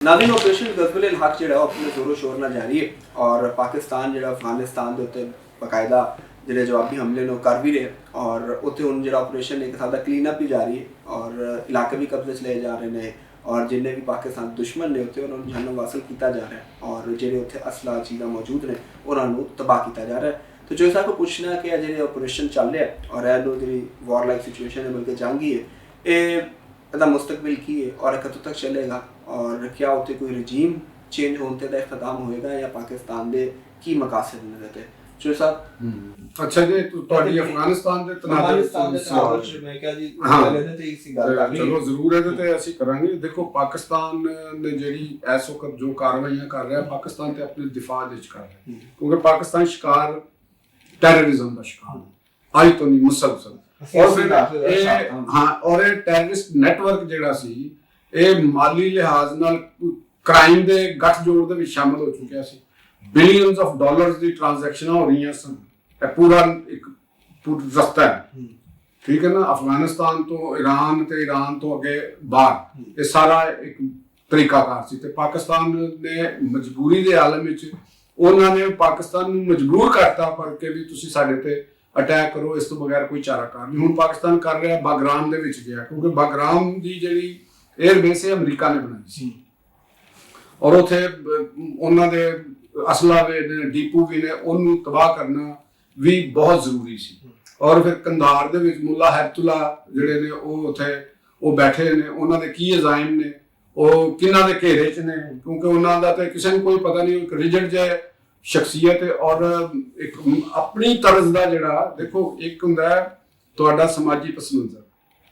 नाज़रीन ऑपरेशन गज़बुल हक जो अपने जोरों शोर ना जारी है और पाकिस्तान जो अफगानिस्तान के उत्ते बाकायदा जो जवाबी हमले ने कर भी रहे और उत्थे हुण जो ऑपरेशन एक हिसाब का क्लीन अप भी जारी है और इलाके भी कब्जे च ले जा रहे हैं और जिन्हें भी पाकिस्तान दुश्मन ने उत्ते उन्होंने जहनम वासल किया जा रहा है और जो उत्थे असला चीज़ां मौजूद ने उन्होंने तबाह किया जा रहा है। तो जो साहब को पूछना है कि जो ऑपरेशन चल रहा है और जी वॉर लाइक सिचुएशन है बल्कि जंग ही है ये मुस्तकबिल की है और कदों तक चलेगा और क्या उत्ते कोई रजीम चेंज होने का इख्तिताम होएगा या पाकिस्तान के की मकासद नज़र है जो साहब। अच्छा जी ਤੁਹਾਡੀ ਅਫਗਾਨਿਸਤਾਨ ਦੇ ਤਨਾਜ਼ੁਰ ਮੈਂ ਕਿਹਾ ਜੀ ਪਹਿਲੇ ਤੇ ਇਸੇ ਗੱਲ ਕਰ ਲਈ ਚਲੋ ਜ਼ਰੂਰ ਇਹਦੇ ਤੇ ਅਸੀਂ ਕਰਾਂਗੇ। ਦੇਖੋ ਪਾਕਿਸਤਾਨ ਨੇ ਜਿਹੜੀ ਇਸ ਵਕਤ ਜੋ ਕਾਰਵਾਈਆਂ ਕਰ ਰਿਹਾ ਪਾਕਿਸਤਾਨ ਤੇ ਆਪਣੇ ਦਿਫਾਅ ਦੇ ਵਿੱਚ ਕਰ ਰਿਹਾ ਕਿਉਂਕਿ ਪਾਕਿਸਤਾਨ ਸ਼ਿਕਾਰ ਟੈਰਰਿਜ਼ਮ ਦਾ ਸ਼ਿਕਾਰ ਅੱਜ ਤੋਂ ਨਹੀਂ ਮੁਸਲਸਲ और फिर और ये ਟੈਰਰਿਸਟ ਨੈਟਵਰਕ ਜਿਹੜਾ ਸੀ ਇਹ ਮਾਲੀ ਲਿਹਾਜ਼ ਨਾਲ ਕ੍ਰਾਈਮ ਦੇ ਗੱਠਜੋੜ ਦੇ ਵਿੱਚ ਸ਼ਾਮਲ ਹੋ ਚੁੱਕਿਆ ਸੀ। ਬਿਲੀਅਨਸ ਆਫ ਡਾਲਰਸ ਦੀ ਟ੍ਰਾਂਜੈਕਸ਼ਨਾਂ ਹੋ ਰਹੀਆਂ ਸਨ। ਇਹ ਪੂਰਾ ਇੱਕ ਰਸਤਾ ਹੈ ਠੀਕ ਹੈ ਨਾ ਅਫਗਾਨਿਸਤਾਨ ਤੋਂ ਈਰਾਨ ਤੇ ਈਰਾਨ ਤੋਂ ਅੱਗੇ ਬਾਹਰ ਇਹ ਸਾਰਾ ਇੱਕ ਤਰੀਕਾਕਾਰ ਸੀ ਤੇ ਪਾਕਿਸਤਾਨ ਨੇ ਮਜਬੂਰੀ ਦੇ ਆਲਮ ਵਿੱਚ ਉਹਨਾਂ ਨੇ ਪਾਕਿਸਤਾਨ ਨੂੰ ਮਜਬੂਰ ਕਰਤਾ ਪਰ ਕਿ ਵੀ ਤੁਸੀਂ ਸਾਡੇ ਤੇ ਅਟੈਕ ਕਰੋ ਇਸ ਤੋਂ ਬਗੈਰ ਕੋਈ ਚਾਰਾਕਾਰ ਨਹੀਂ। ਹੁਣ ਪਾਕਿਸਤਾਨ ਕਰ ਰਿਹਾ ਬਾਗਰਾਮ ਦੇ ਵਿੱਚ ਗਿਆ ਕਿਉਂਕਿ ਬਾਗਰਾਮ ਦੀ ਜਿਹੜੀ 에ਅਰਬੇਸ ਹੈ ਅਮਰੀਕਾ ਨੇ ਬਣਾਈ ਸੀ ਔਰ ਉੱਥੇ ਉਹਨਾਂ ਦੇ ਅਸਲਾ ਵੀ ਨੇ ਡੀਪੂ ਵੀ ਨੇ ਉਹਨੂੰ ਤਬਾਹ ਕਰਨਾ ਵੀ ਬਹੁਤ ਜ਼ਰੂਰੀ ਸੀ। ਔਰ ਫਿਰ ਕੰਧਾਰ ਦੇ ਵਿੱਚ ਮੁੱਲਾ ਹੈਬਤੁੱਲਾ ਜਿਹੜੇ ਨੇ ਉਹ ਉੱਥੇ ਉਹ ਬੈਠੇ ਨੇ ਉਹਨਾਂ ਦੇ ਕੀ ਅਜ਼ਾਇਮ ਨੇ ਉਹ ਕਿਹਨਾਂ ਦੇ ਘੇਰੇ 'ਚ ਨੇ ਕਿਉਂਕਿ ਉਹਨਾਂ ਦਾ ਤਾਂ ਕਿਸੇ ਨੂੰ ਕੋਈ ਪਤਾ ਨਹੀਂ ਇੱਕ ਰਿਜਿਡ ਜਿਹਾ ਸ਼ਖਸੀਅਤ ਔਰ ਇੱਕ ਆਪਣੀ ਤਰਜ਼ ਦਾ ਜਿਹੜਾ ਦੇਖੋ ਇੱਕ ਹੁੰਦਾ ਤੁਹਾਡਾ ਸਮਾਜੀ ਪਸਮੰਜ਼ਰ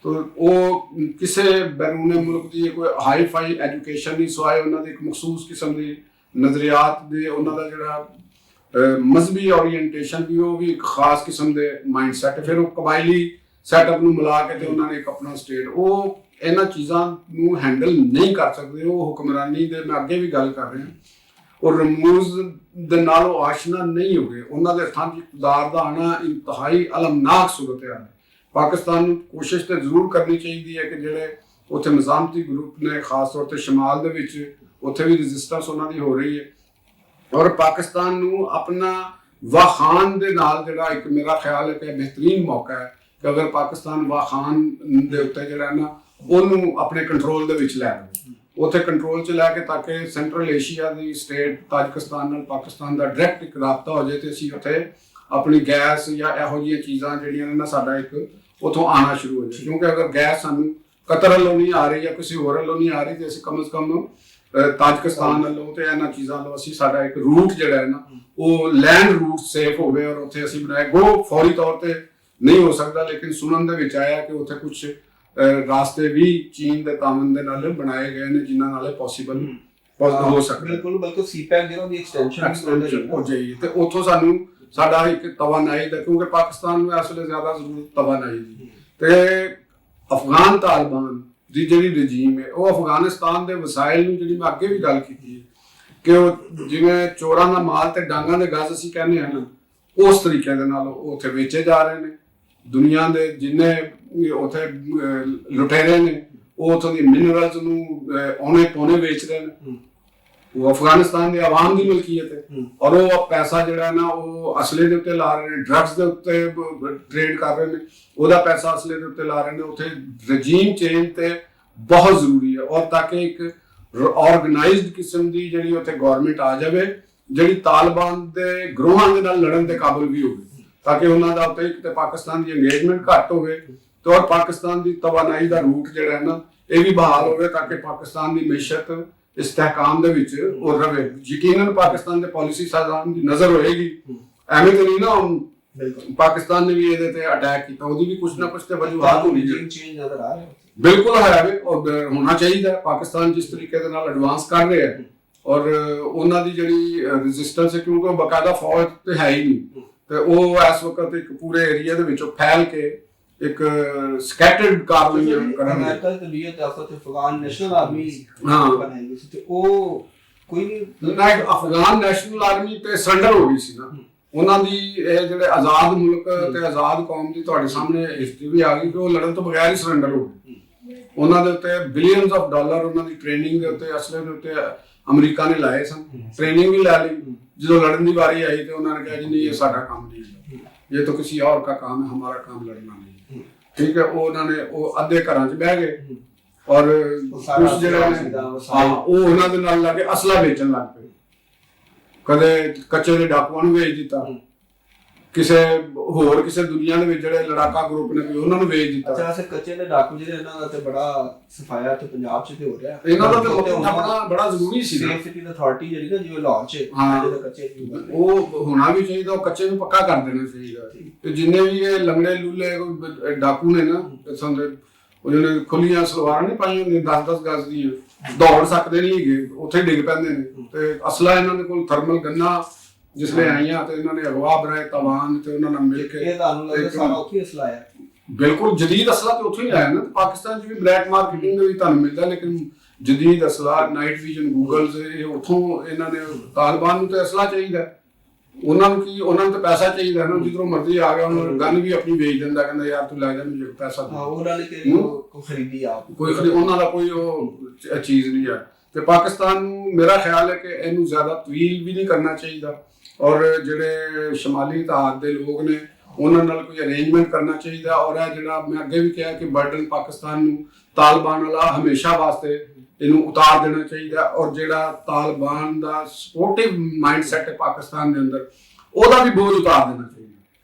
ਤੋ ਉਹ ਕਿਸੇ ਬੈਰੂਨੇ ਮੁਲਕ ਦੀ ਕੋਈ ਹਾਈ ਫਾਈ ਐਜੂਕੇਸ਼ਨ ਨਹੀਂ ਸਵਾਏ ਉਹਨਾਂ ਦੀ ਇੱਕ ਮਖਸੂਸ ਕਿਸਮ ਦੀ ਨਜ਼ਰੀਆਤ ਦੇ ਉਹਨਾਂ ਦਾ ਜਿਹੜਾ ਮਜ਼ਹਬੀ ਓਰੀਐਂਟੇਸ਼ਨ ਵੀ ਉਹ ਵੀ ਇੱਕ ਖਾਸ ਕਿਸਮ ਦੇ ਮਾਈਂਡ ਸੈਟ ਫਿਰ ਉਹ ਕਬਾਇਲੀ ਸੈਟਅਪ ਨੂੰ ਮਿਲਾ ਕੇ ਤੇ ਉਹਨਾਂ ਨੇ ਇੱਕ ਆਪਣਾ ਸਟੇਟ ਉਹ ਇਹਨਾਂ ਚੀਜ਼ਾਂ ਨੂੰ ਹੈਂਡਲ ਨਹੀਂ ਕਰ ਸਕਦੇ। ਉਹ ਹੁਕਮਰਾਨੀ ਦੇ ਮੈਂ ਅੱਗੇ ਵੀ ਗੱਲ ਕਰ ਰਿਹਾ ਔਰ ਰਮੂਜ਼ ਦੇ ਨਾਲ ਉਹ ਆਸ਼ਨਾ ਨਹੀਂ ਹੋ ਗਏ। ਉਹਨਾਂ ਦੇ ਹੱਥਾਂ 'ਚ ਇਕਤਦਾਰ ਦਾ ਆਉਣਾ ਇੰਤਹਾਈ ਅਲਮਨਾਕ ਸੂਰਤ ਹੈ। ਪਾਕਿਸਤਾਨ ਨੂੰ ਕੋਸ਼ਿਸ਼ ਤੇ ਜ਼ਰੂਰ ਕਰਨੀ ਚਾਹੀਦੀ ਹੈ ਕਿ ਜਿਹੜੇ ਉੱਥੇ ਮਜ਼ਾਮਤੀ ਗਰੁੱਪ ਨੇ ਖਾਸ ਤੌਰ ਤੇ ਸ਼ਮਾਲ ਦੇ ਵਿੱਚ ਉੱਥੇ ਵੀ ਰੈਜ਼ਿਸਟੈਂਸ ਉਹਨਾਂ ਦੀ ਹੋ ਰਹੀ ਹੈ ਔਰ ਪਾਕਿਸਤਾਨ ਨੂੰ ਆਪਣਾ ਵਾਖਾਨ ਦੇ ਨਾਲ ਜਿਹੜਾ ਇੱਕ ਮੇਰਾ ਖਿਆਲ ਹੈ ਕਿ ਬਿਹਤਰੀਨ ਮੌਕਾ ਹੈ ਕਿ ਅਗਰ ਪਾਕਿਸਤਾਨ ਵਾਖਾਨ ਦੇ ਉੱਤੇ ਜਿਹੜਾ ਨਾ ਉਹਨੂੰ ਆਪਣੇ ਕੰਟਰੋਲ ਦੇ ਵਿੱਚ ਲੈ ਲਵੇ ਉੱਥੇ ਕੰਟਰੋਲ 'ਚ ਲੈ ਕੇ ਤਾਂ ਕਿ ਸੈਂਟਰਲ ਏਸ਼ੀਆ ਦੀ ਸਟੇਟ ਤਾਜਿਕਿਸਤਾਨ ਨਾਲ ਪਾਕਿਸਤਾਨ ਦਾ ਡਾਇਰੈਕਟ ਇੱਕ ਰਾਬਤਾ ਹੋ ਜਾਏ ਤੇ ਅਸੀਂ ਉੱਥੇ ਆਪਣੀ ਗੈਸ ਜਾਂ ਇਹੋ ਜਿਹੀਆਂ ਚੀਜ਼ਾਂ ਜਿਹੜੀਆਂ ਨੇ ਨਾ ਸਾਡਾ ਇੱਕ ਉੱਥੋਂ ਆਉਣਾ ਸ਼ੁਰੂ ਹੋ ਜਾਏ ਕਿਉਂਕਿ ਅਗਰ ਗੈਸ ਸਾਨੂੰ ਕਤਰ ਵੱਲੋਂ ਨਹੀਂ ਆ ਰਹੀ ਜਾਂ ਕਿਸੇ ਹੋਰ ਵੱਲੋਂ ਨਹੀਂ ਆ ਰਹੀ ਤੇ ਅਸੀਂ ਕਮ ਸੇ ਕਮ ਤਾਜਿਕਿਸਤਾਨ ਵੱਲੋਂ ਤੇ ਇਹਨਾਂ ਚੀਜ਼ਾਂ ਤੋਂ ਅਸੀਂ ਸਾਡਾ ਇੱਕ ਰੂਟ ਜਿਹੜਾ ਹੈ ਨਾ ਉਹ ਲੈਂਡ ਰੂਟ ਸੇਫ ਹੋਵੇ ਔਰ ਉੱਥੇ ਅਸੀਂ ਬਣਾਏ ਗੋ ਫੌਰੀ ਤੌਰ ਤੇ ਨਹੀਂ ਹੋ ਸਕਦਾ ਲੇਕਿਨ ਸੁਣਨ ਦੇ ਵਿੱਚ ਆਇਆ ਕਿ ਉੱਥੇ ਕੁਝ ਰਾਸਤੇ ਵੀ ਚੀਨ ਦੇ ਤਾਮਨ ਦੇ ਨਾਲ ਬਣਾਏ ਗਏ ਨੇ ਜਿਨ੍ਹਾਂ ਨਾਲ ਪੋਸੀਬਲ ਹੋ ਸਕਦਾ। ਬਿਲਕੁਲ ਬਿਲਕੁਲ ਸੀਪੈਕ ਜਿਹੜਾ ਦੀ ਐਕਸਟੈਂਸ਼ਨ ਹੋ ਜਾਏਗੀ ਤੇ ਉੱਥੋਂ ਸਾਨੂੰ ਸਾਡਾ ਇੱਕ ਤਵਾਨਾਈ ਦਾ ਕਿਉਂਕਿ ਪਾਕਿਸਤਾਨ ਨੂੰ ਇਸ ਵੇਲੇ ਜ਼ਿਆਦਾ ਜ਼ਰੂਰਤ ਤਵਾਨਾਈ ਦੀ ਤੇ ਅਫਗਾਨ ਤਾਲਿਬਾਨ ਦੀ ਜਿਹੜੀ ਰਜੀਮ ਹੈ ਉਹ ਅਫਗਾਨਿਸਤਾਨ ਦੇ ਵਸਾਇਲ ਨੂੰ ਜਿਹੜੀ ਮੈਂ ਅੱਗੇ ਵੀ ਗੱਲ ਕੀਤੀ ਹੈ ਕਿ ਉਹ ਜਿਵੇਂ ਚੋਰਾਂ ਦਾ ਮਾਲ ਤੇ ਡਾਂਗਾਂ ਦੇ ਗਜ਼ ਅਸੀਂ ਕਹਿੰਦੇ ਹਾਂ ਨਾ ਉਸ ਤਰੀਕੇ ਦੇ ਨਾਲ ਉਹ ਉੱਥੇ ਵੇਚੇ ਜਾ ਰਹੇ ਨੇ। ਦੁਨੀਆ ਦੇ ਜਿੰਨੇ ਉੱਥੇ ਲੁਟੇਰੇ ਨੇ ਉਹ ਉੱਥੋਂ ਦੀ ਮਿਨਰਲਸ ਨੂੰ ਔਨੇ ਪੌਣੇ ਵੇਚ ਰਹੇ ਨੇ। ਉਹ ਅਫਗਾਨਿਸਤਾਨ ਦੀ ਆਵਾਮ ਦੀ ਮਲਕੀਅਤ ਹੈ ਔਰ ਉਹ ਪੈਸਾ ਜਿਹੜਾ ਨਾ ਉਹ ਅਸਲੇ ਦੇ ਉੱਤੇ ਲਾ ਰਹੇ ਨੇ ਡਰੱਗਸ ਦੇ ਉੱਤੇ ਟ੍ਰੇਡ ਕਰ ਰਹੇ ਨੇ ਉਹਦਾ ਪੈਸਾ ਅਸਲੇ ਦੇ ਉੱਤੇ ਲਾ ਰਹੇ ਨੇ। ਉੱਥੇ ਰਜੀਮ ਚੇਂਜ ਤੇ ਬਹੁਤ ਜ਼ਰੂਰੀ ਹੈ ਔਰ ਤਾਂ ਕਿ ਇੱਕ ਆਰਗੇਨਾਈਜ਼ਡ ਕਿਸਮ ਦੀ ਜਿਹੜੀ ਉੱਥੇ ਗਵਰਨਮੈਂਟ ਆ ਜਾਵੇ ਜਿਹੜੀ ਤਾਲਿਬਾਨ ਦੇ ਗਰੋਹਾਂ ਦੇ ਨਾਲ ਲੜਨ ਦੇ ਕਾਬਲ ਵੀ ਹੋਵੇ ਤਾਂ ਕਿ ਉਹਨਾਂ ਦਾ ਉੱਤੇ ਇੱਕ ਤੇ ਪਾਕਿਸਤਾਨ ਦੀ ਇੰਗੇਜਮੈਂਟ ਘੱਟ ਹੋਵੇ ਤੇ ਔਰ ਪਾਕਿਸਤਾਨ ਦੀ ਤਵਾਨਾਈ ਦਾ ਰੂਟ ਜਿਹੜਾ ਹੈ ਨਾ ਇਹ ਵੀ ਬਹਾਲ ਹੋਵੇ ਤਾਂ ਕਿ ਪਾਕਿਸਤਾਨ ਦੀ ਮੈਸ਼ਤ ਇਸਤਹਿਕਾਮ ਦੇ ਵਿੱਚ ਉਹ ਰਵੇ। ਯਕੀਨਨ ਪਾਕਿਸਤਾਨ ਦੇ ਪਾਲਿਸੀ ਸਾਜ਼ਾਨ ਦੀ ਨਜ਼ਰ ਹੋਏਗੀ ਐਵੇਂ ਤਾਂ ਨਹੀਂ ਨਾ ਪਾਕਿਸਤਾਨ ਨੇ ਵੀ ਇਹਦੇ ਤੇ ਅਟੈਕ ਕੀਤਾ ਉਹਦੀ ਵੀ ਕੁਛ ਨਾ ਕੁਛ ਤੇ ਵਜੂਹਾਤ ਹੋਣੀ ਚਾਹੀਦੀ ਨਜ਼ਰ ਆ ਰਿਹਾ ਬਿਲਕੁਲ ਹੈ ਔਰ ਹੋਣਾ ਚਾਹੀਦਾ। ਪਾਕਿਸਤਾਨ ਜਿਸ ਤਰੀਕੇ ਦੇ ਨਾਲ ਐਡਵਾਂਸ ਕਰ ਰਿਹਾ ਹੈ ਔਰ ਉਹਨਾਂ ਦੀ ਜਿਹੜੀ ਰੈਜ਼ਿਸਟੈਂਸ ਹੈ ਕਿਉਂਕਿ ਬਕਾਇਦਾ ਫੌਜ ਤੇ ਹੈ ਹੀ ਨਹੀਂ ਤੇ ਉਹ ਇਸ ਵਕਤ ਇੱਕ ਪੂਰੇ ਏਰੀਆ ਦੇ ਵਿੱਚੋਂ ਫੈਲ ਕੇ ਇੱਕ ਸਕੈਟਰਡ ਕਾਰਵਾਈਆਂ ਕਰਨ ਅਮਰੀਕਾ ਦੀ ਤਬੀਅਤ ਤੇ ਅਫਗਾਨ ਨੈਸ਼ਨਲ ਆਰਮੀ ਬਣਾਈ ਸੀ ਤੇ ਉਹ ਕੋਈ ਨਹੀਂ ਅਫਗਾਨ ਨੈਸ਼ਨਲ ਆਰਮੀ ਤੇ ਸਰੈਂਡਰ ਹੋ ਗਈ ਸੀ ਨਾ ਉਹਨਾਂ ਦੀ ਇਹ ਜਿਹੜੇ ਆਜ਼ਾਦ ਮੁਲਕ ਤੇ ਆਜ਼ਾਦ ਕੌਮ ਦੀ ਤੁਹਾਡੇ ਸਾਹਮਣੇ ਹਿਸਟਰੀ ਵੀ ਆ ਗਈ ਕਿ ਉਹ ਲੜਨ ਤੋਂ ਬਗੈਰ ਹੀ ਸਰੈਂਡਰ ਹੋ ਗਈ। ਉਹਨਾਂ ਦੇ ਉੱਤੇ ਬਿਲੀਅਨਸ ਆਫ ਡਾਲਰ ਉਹਨਾਂ ਦੀ ਟ੍ਰੇਨਿੰਗ ਦੇ ਉੱਤੇ, ਅਸਲੇ ਦੇ ਉੱਤੇ ਅਮਰੀਕਾ ਨੇ ਲਾਏ ਸਨ। ट्रेनिंग भी ला ली, जो लड़ने की बारी आई तो उन्होंने कहा जी नहीं ये साडा काम नहीं है, ये तो किसी और का काम है, हमारा काम लड़ना नहीं है। ठीक है, वो उन्होंने वो अद्धे घर च बह गए और कुछ ਜਿਹੜੇ ਨੇ ਉਹ ਉਹਨਾਂ ਦੇ ਨਾਲ ਲੱਗੇ ਅਸਲਾ ਵੇਚਣ ਲੱਗ ਪਏ। ਕਦੇ ਕੱਚੇ ਦੇ ਡਾਕੂਆਂ ਨੂੰ ਵੇਚ ਦਿੱਤਾ, ਕਿਸੇ ਹੋਰ ਕਿਸੇ ਦੁਨੀਆ ਦੇ ਵਿੱਚ ਜਿਹੜੇ ਲੜਾਕਾ ਗਰੁੱਪ ਨੇ ਉਹਨਾਂ ਨੂੰ ਵੇਚ ਦਿੱਤਾ। ਅੱਛਾ, ਵੈਸੇ ਕੱਚੇ ਦੇ ਡਾਕੂ ਜਿਹੜੇ ਇਹਨਾਂ ਦਾ ਤੇ ਬੜਾ ਸਫਾਇਆ ਤੇ ਪੰਜਾਬ 'ਚ ਤੇ ਹੋ ਰਿਹਾ, ਇਹਨਾਂ ਦਾ ਤੇ ਬੜਾ ਜ਼ਰੂਰੀ ਸੀ। ਸੇਫ ਸਿਟੀ ਅਥਾਰਟੀ ਜਿਹੜੀ ਨਾ ਜਿਵੇਂ ਲਾਹੌਰ 'ਚ ਜਿਹੜੇ ਕੱਚੇ ਉਹ ਹੋਣਾ ਵੀ ਚਾਹੀਦਾ, ਉਹ ਕੱਚੇ ਨੂੰ ਪੱਕਾ ਕਰ ਦੇਣਾ ਚਾਹੀਦਾ। ਤੇ ਜਿੰਨੇ ਵੀ ਇਹ ਲੰਗੜੇ ਲੂਲੇ ਡਾਕੂ ਨੇ ਨਾ, ਉਹ ਜਿਹੜੇ ਖੁੱਲੀਆਂ ਸਲਵਾਰਾਂ ਨਹੀਂ ਪਾਈਆਂ ਹੁੰਦੀਆਂ 10-10 ਗਜ਼ ਦੀਆਂ, ਦੌੜ ਸਕਦੇ ਨਹੀਂ ਹੈਗੇ, ਉੱਥੇ ਡਿੱਗ ਪੈਂਦੇ ਨੇ। ਤੇ ਅਸਲਾ ਇਹਨਾਂ ਦੇ ਕੋਲ ਥਰਮਲ ਗੰਨਾਂ ਜਿਸਲੇ ਆਈਆਂ ਤੇ ਇਹਨਾਂ ਨੇ ਅਗਵਾ ਬਰਾਏ ਤਵਾਨ ਤੇ ਉਹਨਾਂ ਨਾਲ ਮਿਲ ਕੇ ਇਹ ਤੁਹਾਨੂੰ ਲੱਗਦਾ ਸਾਰਾ ਉੱਥੇ ਅਸਲਾ ਆਇਆ। ਬਿਲਕੁਲ ਜਦੀਦ ਅਸਲਾ ਤੇ ਉੱਥੋਂ ਹੀ ਆਇਆ ਨਾ। ਪਾਕਿਸਤਾਨ 'ਚ ਵੀ ਬਲੈਕ ਮਾਰਕੀਟਿੰਗ ਦੇ ਵੀ ਤੁਹਾਨੂੰ ਮਿਲਦਾ, ਲੇਕਿਨ ਜਦੀਦ ਅਸਲਾ ਨਾਈਟ ਵਿਜ਼ਨ ਗੂਗਲਸ ਇਹ ਉੱਥੋਂ ਇਹਨਾਂ ਨੇ ਤਾਲਿਬਾਨ ਨੂੰ ਤੇ ਅਸਲਾ ਚਾਹੀਦਾ, ਉਹਨਾਂ ਨੂੰ ਕੀ, ਉਹਨਾਂ ਨੂੰ ਤਾਂ ਪੈਸਾ ਚਾਹੀਦਾ ਨਾ। ਜਿੱਧਰੋਂ ਮਰਜ਼ੀ ਆ ਗਿਆ ਉਹਨਾਂ ਨੂੰ ਗਨ ਵੀ ਆਪਣੀ ਵੇਚ ਦਿੰਦਾ, ਕਹਿੰਦਾ ਯਾਰ ਤੂੰ ਲੈ ਜਾ ਮੈਨੂੰ ਪੈਸਾ ਦੇ। ਉਹਨਾਂ ਨੇ ਕਿਹੜੀ ਕੋਈ ਖਰੀਦੀ ਆਪ ਕੋਈ ਉਹਨਾਂ ਦਾ ਕੋਈ ਉਹ ਚੀਜ਼ ਨਹੀਂ ਹੈ। ਤੇ ਪਾਕਿਸਤਾਨ ਨੂੰ ਮੇਰਾ ਖਿਆਲ ਹੈ ਕਿ ਇਹਨੂੰ ਜ਼ਿਆਦਾ ਤਵੀਲ ਵੀ ਨਹੀਂ ਕਰਨਾ ਚਾਹੀਦਾ, ਔਰ ਜਿਹੜੇ ਸ਼ਮਾਲੀ ਇਤਿਹਾਦ ਦੇ ਲੋਕ ਨੇ ਉਹਨਾਂ ਨਾਲ ਕੋਈ ਅਰੇਂਜਮੈਂਟ ਕਰਨਾ ਚਾਹੀਦਾ। ਔਰ ਇਹ ਜਿਹੜਾ ਮੈਂ ਅੱਗੇ ਵੀ ਕਿਹਾ ਕਿ ਬਰਡਨ ਪਾਕਿਸਤਾਨ ਨੂੰ ਤਾਲਿਬਾਨ ਵਾਲਾ ਹਮੇਸ਼ਾ ਵਾਸਤੇ ਇਹਨੂੰ ਉਤਾਰ ਦੇਣਾ ਚਾਹੀਦਾ। ਔਰ ਜਿਹੜਾ ਤਾਲਿਬਾਨ ਦਾ ਸਪੋਰਟਿਵ ਮਾਈਂਡਸੈਟ ਹੈ ਪਾਕਿਸਤਾਨ ਦੇ ਅੰਦਰ, ਉਹਦਾ ਵੀ ਬੋਝ ਉਤਾਰ ਦੇਣਾ ਚਾਹੀਦਾ।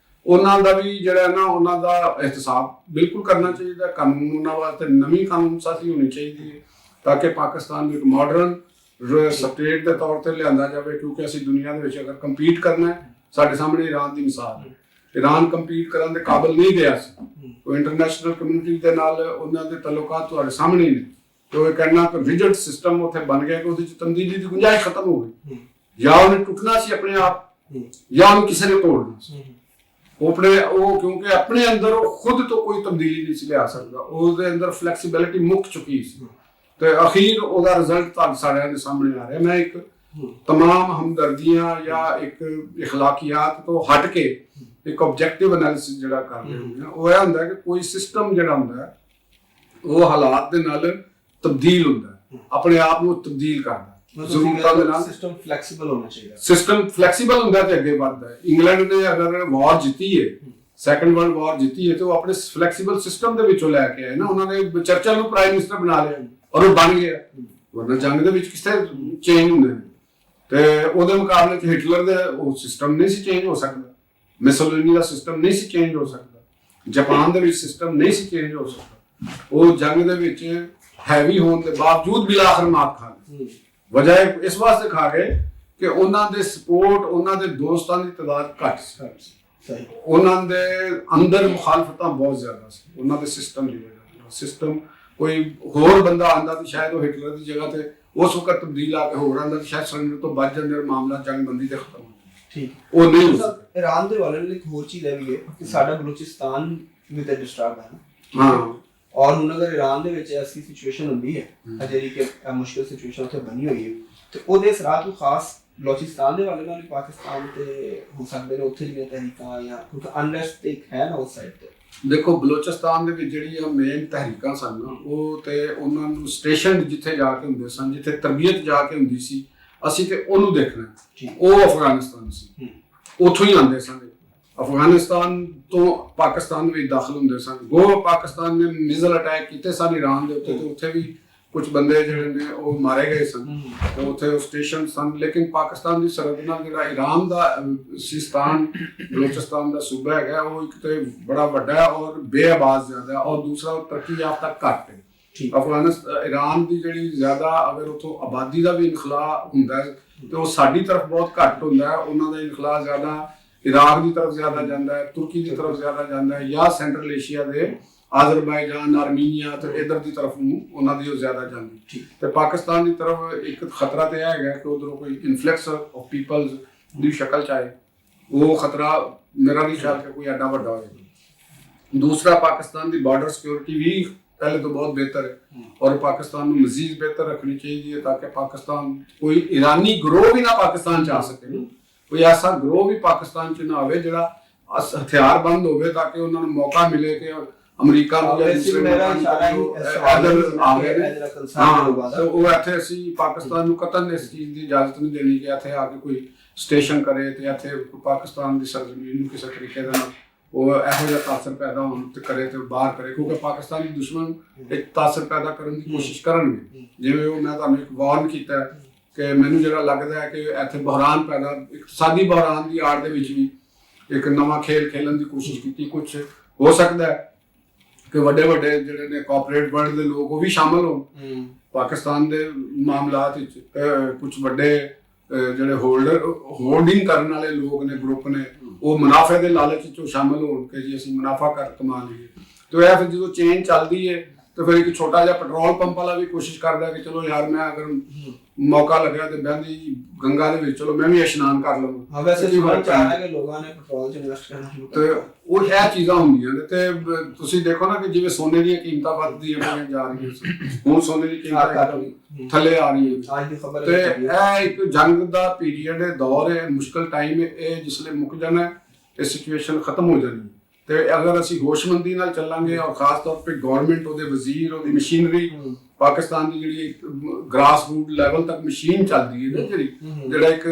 ਉਹਨਾਂ ਦਾ ਵੀ ਜਿਹੜਾ ਨਾ ਉਹਨਾਂ ਦਾ ਇਹਤਸਾਬ ਬਿਲਕੁਲ ਕਰਨਾ ਚਾਹੀਦਾ। ਕਾਨੂੰਨ ਉਹਨਾਂ ਵਾਸਤੇ ਨਵੀਂ ਕਾਨੂੰਨ ਸਾਜ਼ੀ ਹੋਣੀ ਚਾਹੀਦੀ ਹੈ ਤਾਂ ਕਿ ਪਾਕਿਸਤਾਨ ਨੂੰ ਇੱਕ ਮਾਡਰਨ ਸਟੇਟ ਦੇ ਤੌਰ ਤੇ ਲਿਆਂਦਾ ਜਾਵੇ। ਕਿਉਂਕਿ ਅਸੀਂ ਦੁਨੀਆ ਦੇ ਵਿੱਚ ਅਗਰ ਕੰਪੀਟ ਕਰਨਾ ਹੈ, ਸਾਡੇ ਸਾਹਮਣੇ ਈਰਾਨ ਦੀ ਮਿਸਾਲ ਹੈ। ਈਰਾਨ ਕੰਪੀਟ ਕਰਨ ਦੇ ਕਾਬਿਲ ਨਹੀਂ ਰਿਹਾ ਸੀ। ਉਹ ਇੰਟਰਨੈਸ਼ਨਲ ਕਮਿਊਨਿਟੀ ਦੇ ਨਾਲ ਉਹਨਾਂ ਦੇ ਤਾਲੁਕਾਤ ਤੁਹਾਡੇ ਸਾਹਮਣੇ ਨੇ। ਤੇ ਉਹ ਕਹਿਣਾ ਕਿ ਰਿਜਿਡ ਸਿਸਟਮ ਉੱਥੇ ਬਣ ਗਿਆ ਕਿ ਉਹਦੇ 'ਚ ਤਬਦੀਲੀ ਦੀ ਗੁੰਜਾਇਸ਼ ਖਤਮ ਹੋ ਗਈ। ਜਾਂ ਉਹਨੇ ਟੁੱਟਣਾ ਸੀ ਆਪਣੇ ਆਪ, ਜਾਂ ਉਹਨੂੰ ਕਿਸੇ ਨੇ ਤੋੜਨਾ ਸੀ। ਉਹ ਕਿਉਂਕਿ ਆਪਣੇ ਅੰਦਰ ਉਹ ਖੁਦ ਤੋਂ ਕੋਈ ਤਬਦੀਲੀ ਨਹੀਂ ਸੀ ਲਿਆ ਸਕਦਾ, ਉਹਦੇ ਅੰਦਰ ਫਲੈਕਸੀਬਿਲਿਟੀ ਮੁੱਕ ਚੁੱਕੀ ਸੀ। ਤੇ ਅਖੀਰ ਉਹਦਾ ਰਿਜ਼ਲਟ ਤੁਹਾਨੂੰ ਸਾਰਿਆਂ ਦੇ ਸਾਹਮਣੇ ਆ ਰਿਹਾ। ਮੈਂ ਇੱਕ ਤਮਾਮ ਹਮਦਰਦੀਆਂ ਜਾਂ ਇੱਕ ਇਖਲਾਕੀਆਤ ਤੋਂ ਹਟ ਕੇ ਇੱਕ ਆਬਜੈਕਟਿਵ ਐਨਾਲਿਸਿਸ ਜਿਹੜਾ ਕਰ ਰਹੇ ਹੁੰਦੇ ਆ, ਉਹ ਇਹ ਹੁੰਦਾ ਕਿ ਕੋਈ ਸਿਸਟਮ ਜਿਹੜਾ ਹੁੰਦਾ ਉਹ ਹਾਲਾਤ ਦੇ ਨਾਲ ਤਬਦੀਲ ਹੁੰਦਾ, ਆਪਣੇ ਆਪ ਨੂੰ ਤਬਦੀਲ ਕਰਦਾ ਜ਼ਰੂਰਤਾਂ ਦੇ ਨਾਲ। ਸਿਸਟਮ ਫਲੈਕਸੀਬਲ ਹੋਣਾ ਚਾਹੀਦਾ। ਸਿਸਟਮ ਫਲੈਕਸੀਬਲ ਹੁੰਦਾ ਤੇ ਅੱਗੇ ਵੱਧਦਾ ਹੈ। ਇੰਗਲੈਂਡ ਨੇ ਅਗਰ ਵਾਰ ਜਿੱਤੀ ਹੈ, ਸੈਕੰਡ ਵਰਲਡ ਵਾਰ ਜਿੱਤੀ ਹੈ, ਤੇ ਉਹ ਆਪਣੇ ਫਲੈਕਸੀਬਲ ਸਿਸਟਮ ਦੇ ਵਿੱਚੋਂ ਲੈ ਕੇ ਆਏ ਨਾ। ਉਹਨਾਂ ਨੇ ਚਰਚਲ ਨੂੰ ਪ੍ਰਾਈਮ ਮਿਨਿਸਟਰ ਬਣਾ ਲਿਆ ਔਰ ਉਹ ਬਣ ਗਿਆ। ਵਰਨਾ ਜੰਗ ਦੇ ਵਿੱਚ ਕਿਸੇ ਚੇਂਜ ਹੁੰਦੇ ਨੇ, ਤੇ ਉਹਦੇ ਮੁਕਾਬਲੇ 'ਚ ਹਿਟਲਰ ਦੇ ਉਹ ਸਿਸਟਮ ਨਹੀਂ ਸੀ ਚੇਂਜ ਹੋ ਸਕਦਾ, ਮਿਸੋਲਿਨੀ ਦਾ ਸਿਸਟਮ ਨਹੀਂ ਸੀ ਚੇਂਜ ਹੋ ਸਕਦਾ, ਜਾਪਾਨ ਦੇ ਵਿੱਚ ਸਿਸਟਮ ਨਹੀਂ ਸੀ ਚੇਂਜ ਹੋ ਸਕਦਾ। ਉਹ ਜੰਗ ਦੇ ਵਿੱਚ ਹੈਵੀ ਹੋਣ ਦੇ ਬਾਵਜੂਦ ਬਿਲਾ ਆਖਰ ਮਾਤ ਖਾ ਗਏ। ਵਜ੍ਹਾ ਇਸ ਵਾਸਤੇ ਖਾ ਗਏ ਕਿ ਉਹਨਾਂ ਦੇ ਸਪੋਰਟ, ਉਹਨਾਂ ਦੇ ਦੋਸਤਾਂ ਦੀ ਤਾਦਾਦ ਘੱਟ ਸੀ, ਉਹਨਾਂ ਦੇ ਅੰਦਰ ਮੁਖਾਲਫਤਾਂ ਬਹੁਤ ਜ਼ਿਆਦਾ ਸੀ ਉਹਨਾਂ ਦੇ ਸਿਸਟਮ ਦੀ ਵਜ੍ਹਾ ਨਾਲ। ਸਿਸਟਮ ਕੋਈ ਹੋਰ ਬੰਦਾ ਆਂਦਾ ਤੇ ਸ਼ਾਇਦ ਉਹ ਹਿਟਲਰ ਦੀ ਜਗ੍ਹਾ ਤੇ ਉਸ ਵਕਤ ਤਬਦੀਲ ਆ ਕੇ ਹੋਰ ਆਂਦਾ ਤੇ ਸ਼ਾਇਦ ਸਰੰਜਰ ਤੋਂ ਬਚ ਜਾਂਦੇ, ਮਾਮਲਾ ਜੰਗਬੰਦੀ ਤੇ ਖਤਮ ਹੋ ਜਾਂਦਾ। ਠੀਕ, ਉਹ ਨਹੀਂ ਹੋ ਸਕਦਾ। ਈਰਾਨ ਦੇ ਵਾਲੇ ਨੇ ਇੱਕ ਹੋਰ ਚੀਜ਼ ਇਹ ਵੀ ਹੈ ਕਿ ਸਾਡਾ ਬਲੋਚਿਸਤਾਨ ਵੀ ਤੇ ਡਿਸਟਰਬ ਹੈ ਨਾ। ਹਾਂ, ਔਰ ਹੁਣ ਅਗਰ ਈਰਾਨ ਦੇ ਵਿੱਚ ਐਸੀ ਸਿਚੁਏਸ਼ਨ ਹੁੰਦੀ ਹੈ ਜਿਹੜੀ ਕਿ ਮੁਸ਼ਕਿਲ ਸਿਚੁਏਸ਼ਨ ਉੱਥੇ ਬਣੀ ਹੋਈ ਹੈ, ਤੇ ਉਹਦੇ ਅਸਰਾਂ ਤੋਂ ਖਾਸ ਬਲੋਚਿਸਤਾਨ ਦੇ ਵਾਲੇ ਨਾਲ ਪਾਕਿਸਤਾਨ ਤੇ ਹੋ ਸਕਦੇ ਨੇ ਉੱਥੇ ਦੀਆਂ ਤਹਿਰੀਕਾਂ, ਜਾਂ ਕਿਉਂਕਿ ਅਨਰੈਸਟ ਇੱਕ ਹੈ ਨਾ ਉਸ ਸਾਈਡ ਤੇ। ਦੇਖੋ ਬਲੋਚਿਸਤਾਨ ਦੇ ਵਿੱਚ ਜਿਹੜੀਆਂ ਮੇਨ ਤਹਿਰੀਕਾਂ ਸਨ ਉਹ ਤੇ ਉਹਨਾਂ ਨੂੰ ਸਟੇਸ਼ਨ ਜਿੱਥੇ ਜਾ ਕੇ ਹੁੰਦੇ ਸਨ, ਜਿੱਥੇ ਤਰਬੀਅਤ ਜਾ ਕੇ ਹੁੰਦੀ ਸੀ, ਅਸੀਂ ਤੇ ਉਹਨੂੰ ਦੇਖਣਾ। ਉਹ ਅਫਗਾਨਿਸਤਾਨ ਸੀ, ਉੱਥੋਂ ਹੀ ਆਉਂਦੇ ਸਨ। ਅਫਗਾਨਿਸਤਾਨ ਤੋਂ ਪਾਕਿਸਤਾਨ ਵਿੱਚ ਦਾਖਲ ਹੁੰਦੇ ਸਨ। ਉਹ ਪਾਕਿਸਤਾਨ ਨੇ ਮਿਜ਼ਲ ਅਟੈਕ ਕੀਤੇ ਸਨ ਈਰਾਨ ਦੇ ਉੱਤੇ, ਤੇ ਉੱਥੇ ਵੀ ਕੁਝ ਬੰਦੇ ਜਿਹੜੇ ਨੇ ਉਹ ਮਾਰੇ ਗਏ ਸਨ, ਤੇ ਉੱਥੇ ਉਹ ਸਟੇਸ਼ਨ ਸਨ। ਲੇਕਿਨ ਪਾਕਿਸਤਾਨ ਦੀ ਸਰਹੱਦ ਨਾਲ ਜਿਹੜਾ ਈਰਾਨ ਦਾ ਸਿਸਤਾਨ ਬਲੋਚਿਸਤਾਨ ਦਾ ਸੂਬਾ ਹੈਗਾ, ਉਹ ਇੱਕ ਤੇ ਬੜਾ ਵੱਡਾ ਹੈ ਔਰ ਬੇਆਬਾਦ ਜ਼ਿਆਦਾ, ਔਰ ਦੂਸਰਾ ਤਰੱਕੀ ਯਾਫਤਾ ਘੱਟ ਹੈ। ਅਫਗਾਨਿਸਤਾਨ ਈਰਾਨ ਦੀ ਜਿਹੜੀ ਜ਼ਿਆਦਾ ਅਗਰ ਉੱਥੋਂ ਆਬਾਦੀ ਦਾ ਵੀ ਇਨਖਲਾ ਹੁੰਦਾ ਹੈ ਤੇ ਉਹ ਸਾਡੀ ਤਰਫ ਬਹੁਤ ਘੱਟ ਹੁੰਦਾ ਹੈ। ਉਹਨਾਂ ਦਾ ਇਨਖਲਾ ਜ਼ਿਆਦਾ ਇਰਾਕ ਦੀ ਤਰਫ ਜ਼ਿਆਦਾ ਜਾਂਦਾ ਹੈ, ਤੁਰਕੀ ਦੀ ਤਰਫ ਜ਼ਿਆਦਾ ਜਾਂਦਾ ਹੈ, ਜਾਂ ਸੈਂਟਰਲ ਏਸ਼ੀਆ ਦੇ ਆਜ਼ਰਬਾਈਜਾਨ, ਆਰਮੀਨੀਆ ਤੇ ਇਧਰ ਦੀ ਤਰਫ ਨੂੰ ਉਹਨਾਂ ਦੀ ਉਹ ਜ਼ਿਆਦਾ ਜਾਂਦੀ। ਤੇ ਪਾਕਿਸਤਾਨ ਦੀ ਤਰਫ ਇੱਕ ਖਤਰਾ ਤੇ ਇਹ ਹੈਗਾ ਕਿ ਉਧਰੋਂ ਕੋਈ ਇਨਫਲੈਕਸ ਆਫ ਪੀਪਲਸ ਦੀ ਸ਼ਕਲ ਚ ਆਏ। ਉਹ ਖਤਰਾ ਮੇਰਾ ਨਹੀਂ ਖਿਆਲ ਕਿ ਕੋਈ ਐਡਾ ਵੱਡਾ ਹੋਏਗਾ। ਦੂਸਰਾ, ਪਾਕਿਸਤਾਨ ਦੀ ਬਾਰਡਰ ਸਿਕਿਉਰਿਟੀ ਵੀ ਪਹਿਲੇ ਤੋਂ ਬਹੁਤ ਬਿਹਤਰ ਹੈ, ਔਰ ਪਾਕਿਸਤਾਨ ਨੂੰ ਮਜ਼ੀਦ ਬਿਹਤਰ ਰੱਖਣੀ ਚਾਹੀਦੀ ਹੈ ਤਾਂ ਕਿ ਪਾਕਿਸਤਾਨ ਕੋਈ ਈਰਾਨੀ ਗਰੋਹ ਵੀ ਨਾ ਪਾਕਿਸਤਾਨ ਚ ਆ ਸਕੇ, ਕੋਈ ਐਸਾ ਗਰੋਹ ਵੀ ਪਾਕਿਸਤਾਨ ਚ ਨਾ ਆਵੇ ਜਿਹੜਾ ਹਥਿਆਰ ਬੰਦ ਹੋਵੇ, ਤਾਂ ਕਿ ਉਹਨਾਂ ਨੂੰ ਮੌਕਾ ਮਿਲੇ ਕਿ ਅਮਰੀਕਾ ਨੂੰ ਜਾਂ ਵੈਸੇ ਦੂਸਰੇ ਮੇਰਾ ਮੁਲਕਾਂ ਇਸ਼ਾਰਾ ਹੀ ਨੂੰ ਇਸ ਸਵਾਲ ਇੱਧਰ ਆ ਗਏ ਨੇ। ਜਿਹੜਾ concern ਹੋਊਗਾ ਤੇ ਉਹ ਇੱਥੇ ਅਸੀਂ ਪਾਕਿਸਤਾਨ ਨੂੰ ਕਤਨ ਇਸ ਚੀਜ਼ ਦੀ ਇਜਾਜ਼ਤ ਨਹੀਂ ਦੇਣੀ ਕਿ ਇੱਥੇ ਆ ਕੇ ਕੋਈ ਸਟੇਸ਼ਨ ਕਰੇ ਤੇ ਇੱਥੇ ਪਾਕਿਸਤਾਨ ਦੀ ਸਰਜ਼ਮੀਨ ਨੂੰ ਕਿਸੇ ਤਰੀਕੇ ਦੇ ਨਾਲ ਉਹ ਇਹੋ ਜਿਹਾ ਤਾਸਰ ਪੈਦਾ ਹੋਣ ਤੇ ਕਰੇ ਤੇ ਬਾਹਰ ਕਰੇ, ਕਿਉਂਕਿ ਪਾਕਿਸਤਾਨੀ ਦੁਸ਼ਮਣ ਇੱਕ ਤਾਸਰ ਪੈਦਾ ਕਰਨ ਦੀ ਕੋਸ਼ਿਸ਼ ਕਰਨਗੇ। ਜਿਵੇਂ ਉਹ ਮੈਂ ਤੁਹਾਨੂੰ ਇੱਕ ਵਾਰਨ ਕੀਤਾ ਕਿ ਮੈਨੂੰ ਜਿਹੜਾ ਲੱਗਦਾ ਹੈ ਕਿ ਇੱਥੇ ਬਹਰਾਨ ਪੈਦਾ, ਇਕਤਸਾਦੀ ਬਹਰਾਨ ਦੀ ਆੜ ਦੇ ਵਿੱਚ ਵੀ ਇੱਕ ਨਵਾਂ ਖੇਲ ਖੇਲਣ ਦੀ ਕੋਸ਼ਿਸ਼ ਕੀਤੀ। ਕੁਝ ਹੋ ਸਕਦਾ ਹੈ ਕਿ ਵੱਡੇ ਵੱਡੇ ਜਿਹੜੇ ਨੇ ਕਾਰਪੋਰੇਟ ਵਰਲਡ ਦੇ ਲੋਕ ਉਹ ਵੀ ਸ਼ਾਮਲ ਹੋਣ ਪਾਕਿਸਤਾਨ ਦੇ ਮਾਮਲਾਤ ਵਿੱਚ। ਕੁਝ ਵੱਡੇ ਜਿਹੜੇ ਹੋਲਡਿੰਗ ਕਰਨ ਵਾਲੇ ਲੋਕ ਨੇ, ਗਰੁੱਪ ਨੇ, ਉਹ ਮੁਨਾਫੇ ਦੇ ਲਾਲਚ ਵਿੱਚ ਸ਼ਾਮਲ ਹੋਣ ਕਿ ਜੀ ਅਸੀਂ ਮੁਨਾਫਾ ਕਮਾ ਲਈਏ। ਤੇ ਇਹ ਫਿਰ ਜਦੋਂ ਚੇਨ ਚੱਲਦੀ ਹੈ ਤੇ ਫਿਰ ਇੱਕ ਛੋਟਾ ਜਿਹਾ ਪੈਟਰੋਲ ਪੰਪ ਵਾਲਾ ਵੀ ਕੋਸ਼ਿਸ਼ ਕਰਦਾ ਕਿ ਚਲੋ ਯਾਰ ਮੈਂ ਅਗਰ ਮੌਕਾ ਲੱਗਿਆ ਤੇ ਬਹਿੰਦੀ ਗੰਗਾ ਦੇ ਵਿੱਚ ਚਲੋ ਮੈਂ ਵੀ ਇਸ਼ਨਾਨ ਕਰ ਲਵਾਂ। ਹਾਂ, ਵੈਸੇ ਸੁਣਨ ਚ ਆ ਰਿਹਾ ਕਿ ਲੋਕਾਂ ਨੇ ਪੈਟਰੋਲ 'ਚ ਇਨਵੈਸਟ ਕਰਨਾ ਸ਼ੁਰੂ ਕਰ ਤੇ ਦਿੱਤਾ। ਉਹ ਇਹ ਚੀਜ਼ਾਂ ਹੁੰਦੀਆਂ ਨੇ। ਤੇ ਤੁਸੀਂ ਦੇਖੋ ਨਾ ਕਿ ਜਿਵੇਂ ਸੋਨੇ ਦੀਆਂ ਕੀਮਤਾਂ ਵੱਧਦੀਆਂ ਪਈਆਂ ਜਾ ਰਹੀਆਂ ਸੀ, ਹੁਣ ਸੋਨੇ ਦੀ ਕੀਮਤ ਥੱਲੇ ਆ ਰਹੀ ਹੈ। ਅੱਜ ਦੀ ਖਬਰ ਤੇ ਇਹ ਇੱਕ ਜੰਗ ਦਾ ਪੀਰੀਅਡ ਹੈ, ਦੌਰ ਹੈ, ਮੁਸ਼ਕਲ ਟਾਈਮ ਹੈ। ਇਹ ਜਿਸਲੇ ਮੁੱਕ ਜਾਣਾ ਇਹ ਸਿਚੁਏਸ਼ਨ ਖਤਮ ਹੋ ਜਾਣੀ। ਤੇ ਅਗਰ ਅਸੀਂ ਹੋਸ਼ਮੰਦੀ ਨਾਲ ਚੱਲਾਂਗੇ ਔਰ ਖਾਸ ਤੌਰ ਤੇ ਗਵਰਨਮੈਂਟ, ਉਹਦੇ ਵਜ਼ੀਰ, ਉਹਦੀ ਮਸ਼ੀਨਰੀ, ਪਾਕਿਸਤਾਨ ਦੀ ਜਿਹੜੀ ਗ੍ਰਾਸ ਰੂਟ ਲੈਵਲ ਤੱਕ ਮਸ਼ੀਨ ਚੱਲਦੀ ਹੈ ਨਾ, ਜਿਹੜਾ ਇੱਕ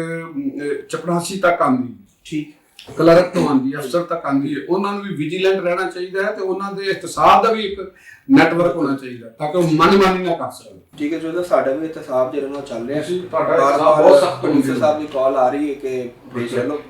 ਚਪੜਾਸੀ ਤੱਕ ਆਉਂਦੀ, ਠੀਕ, ਕਲਰਕ ਤੋਂ ਆਉਂਦੀ, ਅਫਸਰ ਤੱਕ ਆਉਂਦੀ ਹੈ, ਉਹਨਾਂ ਨੂੰ ਵੀ ਵਿਜੀਲੈਂਟ ਰਹਿਣਾ ਚਾਹੀਦਾ ਹੈ ਤੇ ਉਹਨਾਂ ਦੇ ਇਹਤਸਾਬ ਦਾ ਵੀ ਇੱਕ ਨੈਟਵਰਕ ਹੋਣਾ ਚਾਹੀਦਾ ਤਾਂ ਕਿ ਉਹ ਮਨਮਾਨੀ ਨਾ ਕਰ ਸਕਣ। ਠੀਕ ਹੈ ਜੋ ਸਾਡਾ ਵੀ ਇਤਸਾਬ ਜਿਹੜਾ ਨਾਲ ਚੱਲ ਰਿਹਾ ਤੁਹਾਡਾ ਇਤਸਾਬ ਬਹੁਤ ਸਖਤ ਪੁਲਿਸ ਸਾਹਿਬ ਦੀ ਕਾਲ ਆ ਰਹੀ ਹੈ ਕਿ ਭੇਜ ਲਓ।